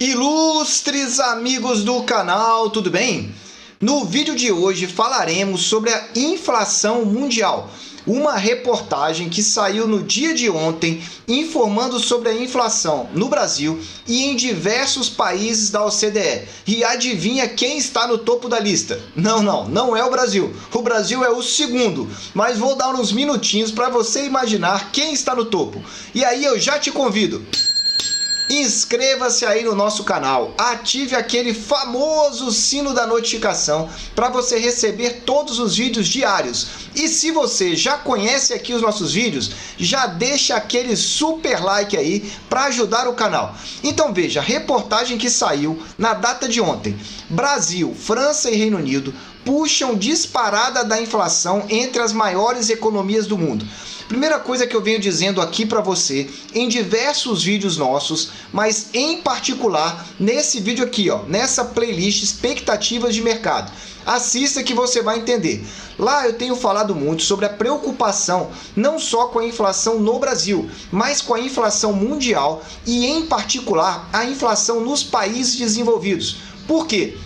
Ilustres amigos do canal, tudo bem? No vídeo de hoje falaremos sobre a inflação mundial, uma reportagem que saiu no dia de ontem informando sobre a inflação no Brasil e em diversos países da OCDE. E adivinha quem está no topo da lista? Não é o Brasil. O Brasil é o segundo, mas vou dar uns minutinhos para você imaginar quem está no topo. E aí eu já te convido. Inscreva-se aí no nosso canal, ative aquele famoso sino da notificação para você receber todos os vídeos diários. E se você já conhece aqui os nossos vídeos, já deixa aquele super like aí para ajudar o canal. Então veja, a reportagem que saiu na data de ontem. Brasil, França e Reino Unido puxam disparada da inflação entre as maiores economias do mundo. Primeira coisa que eu venho dizendo aqui para você em diversos vídeos nossos, mas em particular nesse vídeo aqui, nessa playlist Expectativas de Mercado. Assista que você vai entender. Lá eu tenho falado muito sobre a preocupação não só com a inflação no Brasil, mas com a inflação mundial e em particular a inflação nos países desenvolvidos. Por quê?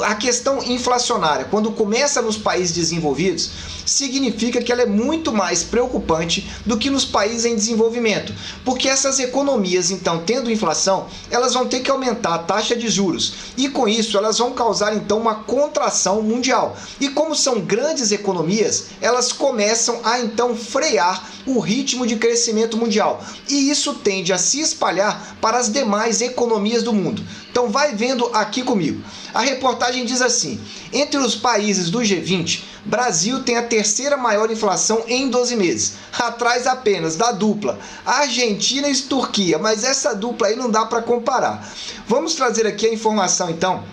A questão inflacionária, quando começa nos países desenvolvidos, significa que ela é muito mais preocupante do que nos países em desenvolvimento, porque essas economias, então, tendo inflação, elas vão ter que aumentar a taxa de juros e com isso elas vão causar então uma contração mundial. E como são grandes economias, elas começam a então frear o ritmo de crescimento mundial e isso tende a se espalhar para as demais economias do mundo. Então vai vendo aqui comigo. A reportagem diz assim: entre os países do G20, Brasil tem a terceira maior inflação em 12 meses, atrás apenas da dupla Argentina e Turquia, mas essa dupla aí não dá para comparar. Vamos trazer aqui a informação então,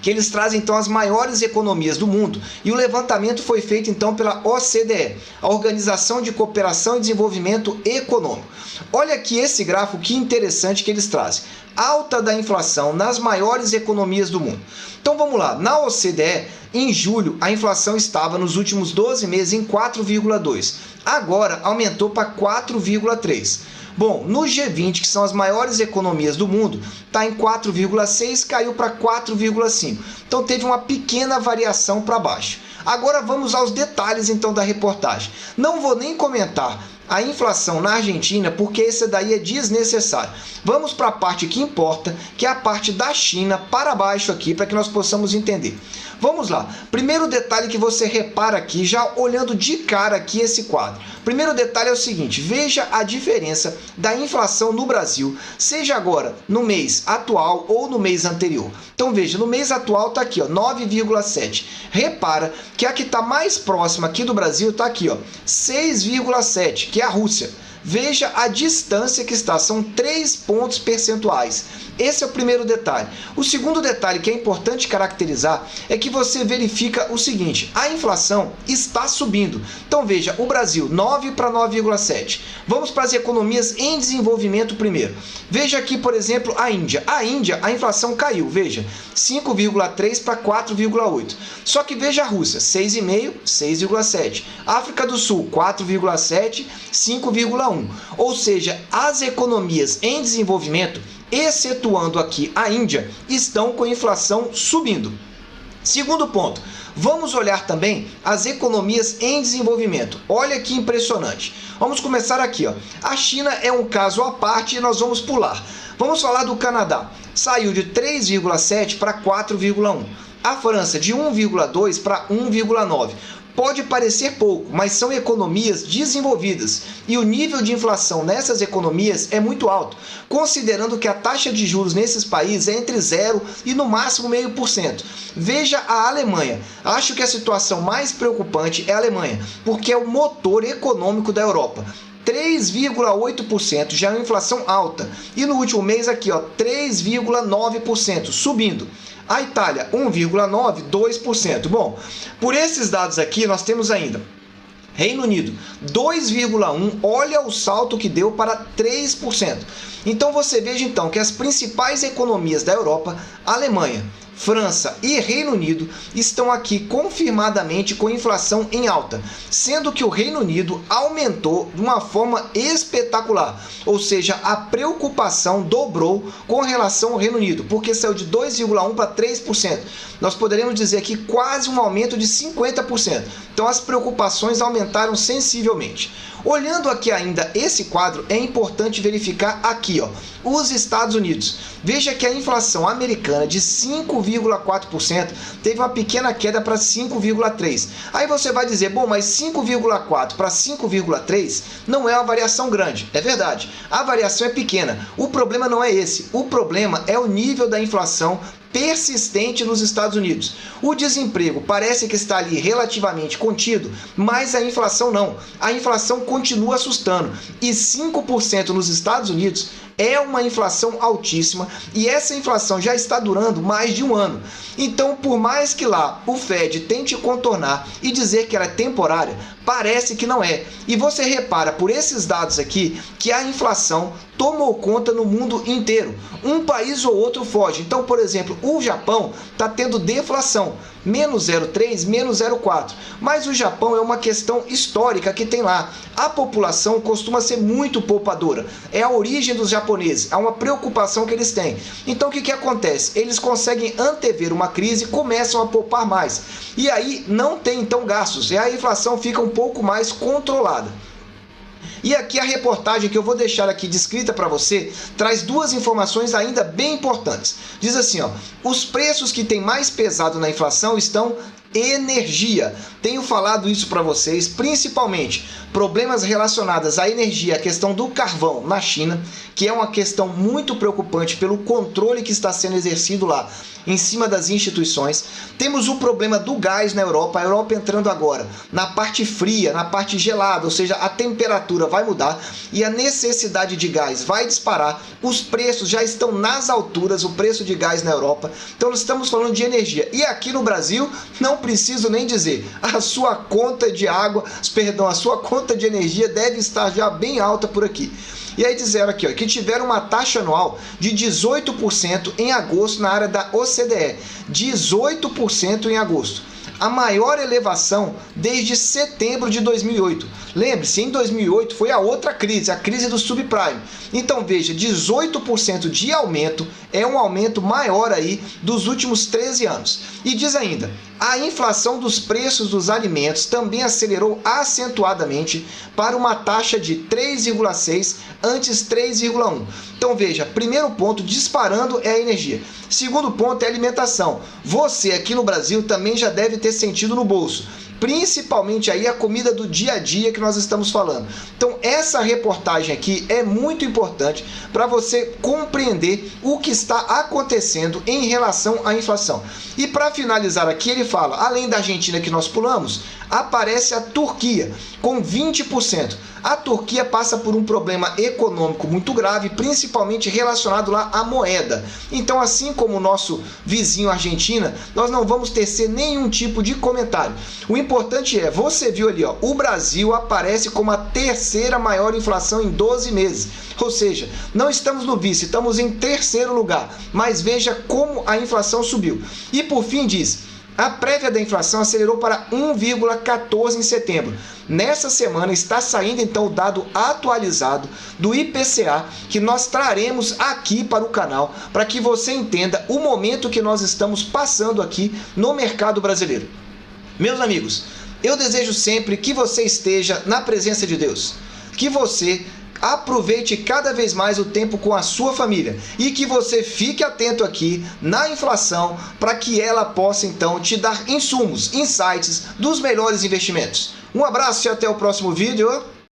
que eles trazem então as maiores economias do mundo e o levantamento foi feito então pela OCDE, a Organização de Cooperação e Desenvolvimento Econômico. Olha aqui esse gráfico, que interessante que eles trazem. Alta da inflação nas maiores economias do mundo. Então vamos lá, na OCDE, em julho, a inflação estava nos últimos 12 meses em 4,2. Agora aumentou para 4,3. Bom, no G20, que são as maiores economias do mundo, está em 4,6, caiu para 4,5. Então teve uma pequena variação para baixo. Agora vamos aos detalhes então da reportagem. Não vou nem comentar a inflação na Argentina, porque esse daí é desnecessário. Vamos para a parte que importa, que é a parte da China para baixo aqui, para que nós possamos entender. Vamos lá. Primeiro detalhe que você repara aqui, já olhando de cara aqui esse quadro. Primeiro detalhe é o seguinte, veja a diferença da inflação no Brasil, seja agora no mês atual ou no mês anterior. Então veja, no mês atual está aqui, 9,7. Repara que a que está mais próxima aqui do Brasil está aqui, 6,7, que é a Rússia. Veja a distância que está, são 3 pontos percentuais. Esse é o primeiro detalhe. O segundo detalhe que é importante caracterizar é que você verifica o seguinte, a inflação está subindo. Então veja, o Brasil 9 para 9,7. Vamos para as economias em desenvolvimento primeiro. Veja aqui, por exemplo, a Índia. A Índia, a inflação caiu, veja, 5,3 para 4,8. Só que veja a Rússia, 6,5, 6,7. África do Sul, 4,7, 5,1. Ou seja, as economias em desenvolvimento, excetuando aqui a Índia, estão com inflação subindo. Segundo ponto, vamos olhar também as economias em desenvolvimento. Olha que impressionante. Vamos começar aqui. A China é um caso à parte e nós vamos pular. Vamos falar do Canadá. Saiu de 3,7 para 4,1. A França de 1,2 para 1,9. Pode parecer pouco, mas são economias desenvolvidas e o nível de inflação nessas economias é muito alto, considerando que a taxa de juros nesses países é entre 0 e no máximo 0,5%. Veja a Alemanha. Acho que a situação mais preocupante é a Alemanha, porque é o motor econômico da Europa. 3,8% já é uma inflação alta e no último mês aqui 3,9%, subindo. A Itália 1,9%, 2%. Bom, por esses dados aqui nós temos ainda Reino Unido 2,1%, olha o salto que deu para 3%. Então você veja então que as principais economias da Europa, Alemanha, França e Reino Unido estão aqui confirmadamente com inflação em alta, sendo que o Reino Unido aumentou de uma forma espetacular, ou seja, a preocupação dobrou com relação ao Reino Unido, porque saiu de 2,1% para 3%. Nós poderíamos dizer aqui quase um aumento de 50%. Então as preocupações aumentaram sensivelmente. Olhando aqui ainda esse quadro, é importante verificar aqui, os Estados Unidos. Veja que a inflação americana de 5,4% teve uma pequena queda para 5,3%. Aí você vai dizer, bom, mas 5,4% para 5,3% não é uma variação grande. É verdade, a variação é pequena. O problema não é esse. O problema é o nível da inflação persistente nos Estados Unidos. O desemprego parece que está ali relativamente contido, mas a inflação não. A inflação continua assustando. E 5% nos Estados Unidos é uma inflação altíssima e essa inflação já está durando mais de um ano. Então, por mais que lá o Fed tente contornar e dizer que ela é temporária, parece que não é. E você repara por esses dados aqui que a inflação tomou conta no mundo inteiro. Um país ou outro foge. Então, por exemplo, o Japão está tendo deflação, menos 0,3, menos 0,4. Mas o Japão é uma questão histórica que tem lá. A população costuma ser muito poupadora. É a origem dos japoneses, é uma preocupação que eles têm. Então o que acontece? Eles conseguem antever uma crise e começam a poupar mais. E aí não tem então gastos, e a inflação fica um pouco mais controlada. E aqui a reportagem que eu vou deixar aqui descrita para você traz duas informações ainda bem importantes. Diz assim, os preços que têm mais pesado na inflação estão energia. Tenho falado isso para vocês, principalmente problemas relacionados à energia, a questão do carvão na China, que é uma questão muito preocupante pelo controle que está sendo exercido lá em cima das instituições. Temos o problema do gás na Europa, a Europa entrando agora na parte fria, na parte gelada, ou seja, a temperatura vai mudar e a necessidade de gás vai disparar. Os preços já estão nas alturas, o preço de gás na Europa. Então nós estamos falando de energia. E aqui no Brasil, não preciso nem dizer, a sua conta de água, perdão, a sua conta de energia deve estar já bem alta por aqui. E aí disseram aqui, que tiveram uma taxa anual de 18% em agosto na área da OCDE. 18% em agosto. A maior elevação desde setembro de 2008. Lembre-se, em 2008 foi a outra crise, a crise do subprime. Então veja, 18% de aumento é um aumento maior aí dos últimos 13 anos. E diz ainda, a inflação dos preços dos alimentos também acelerou acentuadamente para uma taxa de 3,6 antes 3,1. Então veja, primeiro ponto disparando é a energia. Segundo ponto é a alimentação. Você aqui no Brasil também já deve ter sentido no bolso. Principalmente aí a comida do dia a dia que nós estamos falando. Então essa reportagem aqui é muito importante para você compreender o que está acontecendo em relação à inflação. E para finalizar aqui ele fala, além da Argentina que nós pulamos, aparece a Turquia com 20%. A Turquia passa por um problema econômico muito grave, principalmente relacionado lá à moeda. Então, assim como o nosso vizinho Argentina, nós não vamos tecer nenhum tipo de comentário. O importante é, você viu ali, o Brasil aparece como a terceira maior inflação em 12 meses. Ou seja, não estamos no vice, estamos em terceiro lugar. Mas veja como a inflação subiu. E por fim diz, a prévia da inflação acelerou para 1,14 em setembro. Nessa semana está saindo então o dado atualizado do IPCA que nós traremos aqui para o canal para que você entenda o momento que nós estamos passando aqui no mercado brasileiro. Meus amigos, eu desejo sempre que você esteja na presença de Deus, que você aproveite cada vez mais o tempo com a sua família e que você fique atento aqui na inflação para que ela possa então te dar insumos, insights dos melhores investimentos. Um abraço e até o próximo vídeo.